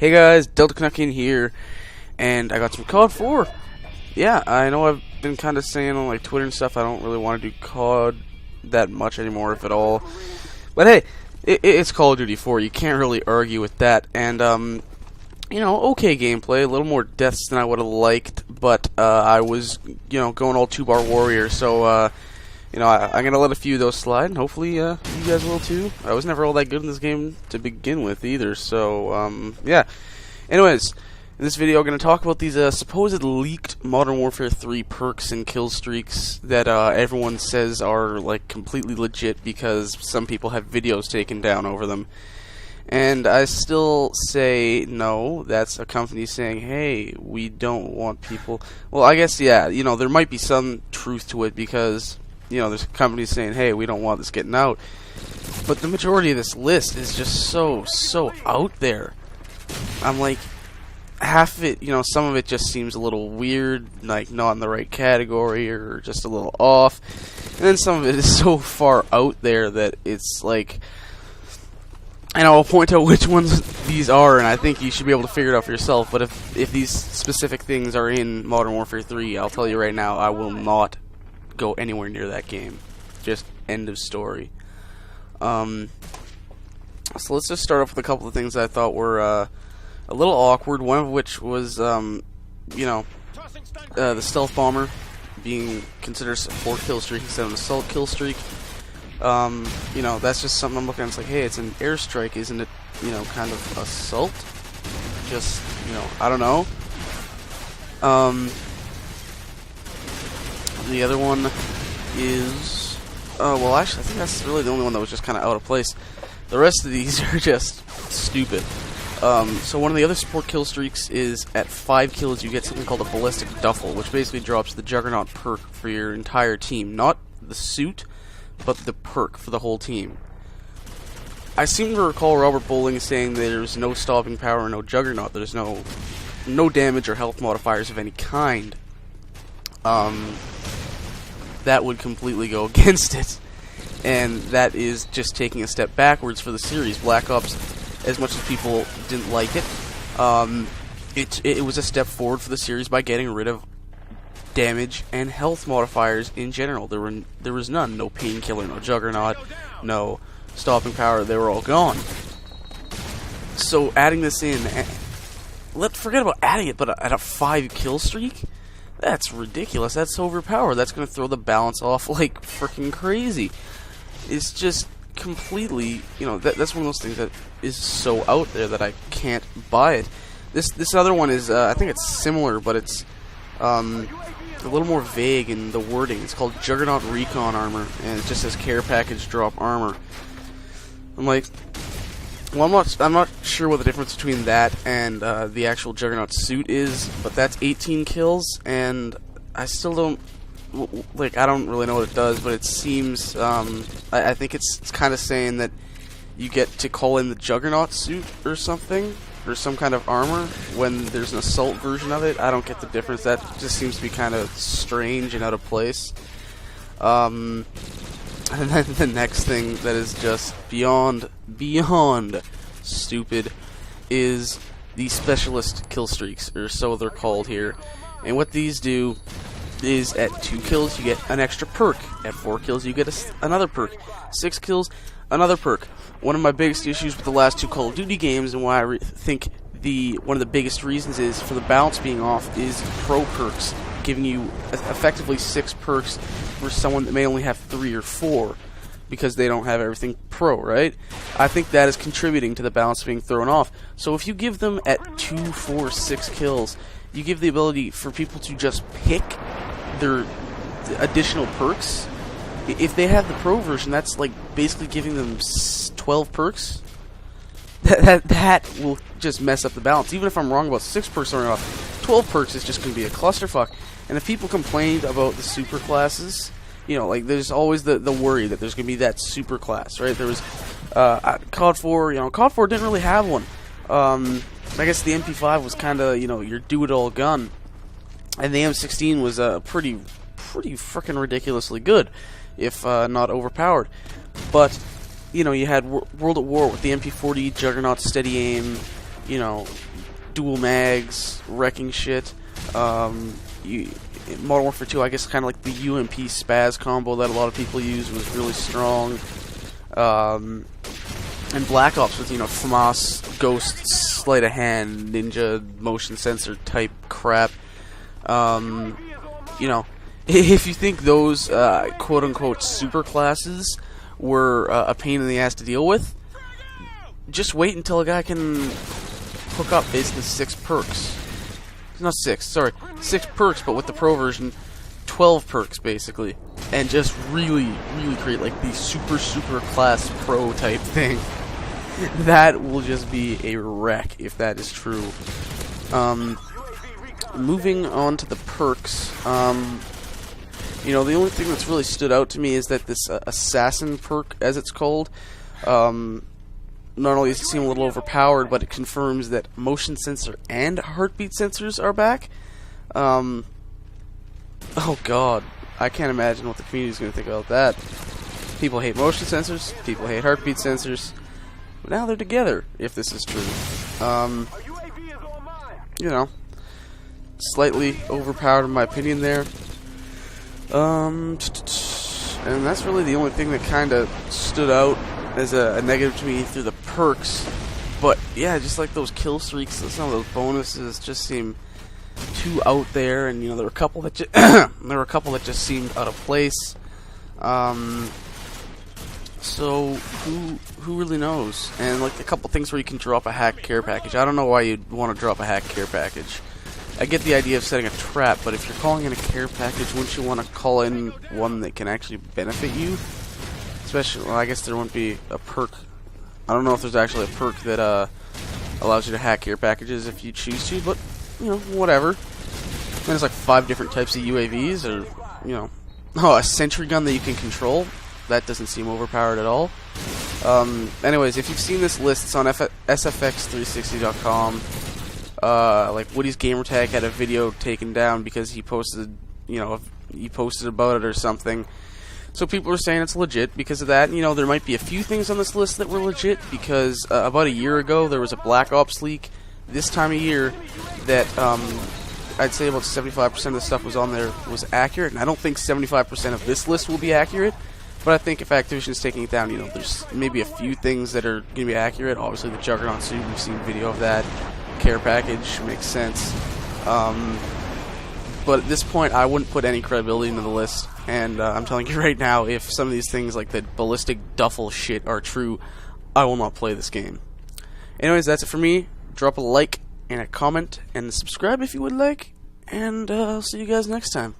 Hey guys, Delta Canuckian here, and I got some COD4. Yeah, I know I've been kind of saying on like Twitter and stuff I don't really want to do COD that much anymore, if at all. But hey, it's Call of Duty 4. You can't really argue with that. And you know, okay gameplay, a little more deaths than I would have liked, but I was, you know, going all 2-bar warrior, so you know, I'm gonna let a few of those slide, and hopefully you guys will too. I was never all that good in this game to begin with either, so yeah. Anyways, in this video I'm gonna talk about these supposed leaked Modern Warfare 3 perks and killstreaks that everyone says are like completely legit because some people have videos taken down over them. And I still say no, that's a company saying, hey, we don't want people. Well, I guess, yeah, you know, there might be some truth to it because, you know, there's companies saying, hey, we don't want this getting out. But the majority of this list is just so out there. I'm like, half of it, you know, some of it just seems a little weird, like not in the right category or just a little off. And then some of it is so far out there that it's like, and I'll point out which ones these are, and I think you should be able to figure it out for yourself. But if these specific things are in Modern Warfare 3, I'll tell you right now, I will not go anywhere near that game. Just end of story. So let's just start off with a couple of things that I thought were a little awkward. One of which was, you know, the stealth bomber being considered a support killstreak instead of an assault killstreak. You know, that's just something I'm looking at. It's like, hey, it's an airstrike, isn't it? You know, kind of assault. Just, you know, I don't know. The other one is, well, actually, I think that's really the only one that was just kind of out of place. The rest of these are just stupid. So one of the other support kill streaks is at 5 kills you get something called a ballistic duffel, which basically drops the Juggernaut perk for your entire team. Not the suit, but the perk for the whole team. I seem to recall Robert Bowling saying there's no stopping power, no Juggernaut. There's no damage or health modifiers of any kind. That would completely go against it. And that is just taking a step backwards for the series. Black Ops, as much as people didn't like it, it was a step forward for the series by getting rid of damage and health modifiers in general. There was none. No painkiller, no Juggernaut, no stopping power. They were all gone. So adding this in, forget about adding it, but at a 5 kill streak, that's ridiculous. That's overpowered. That's going to throw the balance off like freaking crazy. It's just completely, you know, that's one of those things that is so out there that I can't buy it. This other one is, I think it's similar, but it's a little more vague in the wording. It's called Juggernaut Recon Armor, and it just says care package drop armor. I'm like, well, I'm not sure what the difference between that and the actual Juggernaut suit is, but that's 18 kills, and I still don't, like, I don't really know what it does, but it seems, I think it's kind of saying that you get to call in the Juggernaut suit or something, or some kind of armor, when there's an assault version of it. I don't get the difference. That just seems to be kind of strange and out of place. And then the next thing that is just beyond stupid is the specialist kill streaks, or so they're called here. And what these do is at 2 kills you get an extra perk, at 4 kills you get another perk, 6 kills another perk. One of my biggest issues with the last 2 Call of Duty games, and why I think one of the biggest reasons is for the balance being off, is pro perks, giving you effectively 6 perks for someone that may only have 3 or 4 because they don't have everything pro, right? I think that is contributing to the balance being thrown off. So if you give them at 2, 4, 6 kills, you give the ability for people to just pick their additional perks. If they have the pro version, that's like basically giving them 12 perks. That will just mess up the balance. Even if I'm wrong about 6 perks or off, 12 perks is just going to be a clusterfuck. And if people complained about the super classes, you know, like there's always the worry that there's going to be that super class, right? There was COD4, you know, COD4 didn't really have one. I guess the MP5 was kind of, you know, your do-it-all gun. And the M16 was pretty freaking ridiculously good, if not overpowered. But, you know, you had World at War with the MP40, Juggernaut, Steady Aim, you know, dual mags, wrecking shit. Modern Warfare 2, I guess, kind of like the UMP spaz combo that a lot of people use was really strong. And Black Ops with, you know, FAMAS, Ghost, sleight of hand, ninja, motion sensor type crap. You know, if you think those quote-unquote super classes were a pain in the ass to deal with, just wait until a guy can hook up basically 6 perks. Not 6, sorry, 6 perks, but with the pro version, 12 perks basically, and just really create like the super class pro type thing. That will just be a wreck if that is true. Moving on to the perks, you know, the only thing that's really stood out to me is that this assassin perk, as it's called, not only does it seem a little overpowered, but it confirms that motion sensor and heartbeat sensors are back. Oh god, I can't imagine what the community is going to think about that. People hate motion sensors, people hate heartbeat sensors, but now they're together, if this is true. You know, slightly overpowered in my opinion there. And that's really the only thing that kind of stood out as a negative to me through the perks. But yeah, just like those kill streaks, some of those bonuses just seem too out there, and you know, there were a couple that just seemed out of place. So who really knows? And like a couple things where you can drop a hack care package. I don't know why you'd want to drop a hack care package. I get the idea of setting a trap, but if you're calling in a care package, wouldn't you want to call in one that can actually benefit you? Especially, well, I guess there wouldn't be a perk. I don't know if there's actually a perk that allows you to hack care packages if you choose to, but you know, whatever. And there's like 5 different types of UAVs, or you know, a sentry gun that you can control. That doesn't seem overpowered at all. Anyways, if you've seen this list, it's on sfx360.com. Like Woody's Gamertag had a video taken down because he posted, you know, he posted about it or something. So people were saying it's legit because of that. You know, there might be a few things on this list that were legit because about a year ago there was a Black Ops leak this time of year that I'd say about 75% of the stuff was on there was accurate, and I don't think 75% of this list will be accurate. But I think if Activision's taking it down, you know, there's maybe a few things that are going to be accurate. Obviously, the Juggernaut suit, we've seen video of that. Care package makes sense. But at this point, I wouldn't put any credibility into the list. And I'm telling you right now, if some of these things like the ballistic duffel shit are true, I will not play this game. Anyways, that's it for me. Drop a like and a comment and subscribe if you would like. And I'll see you guys next time.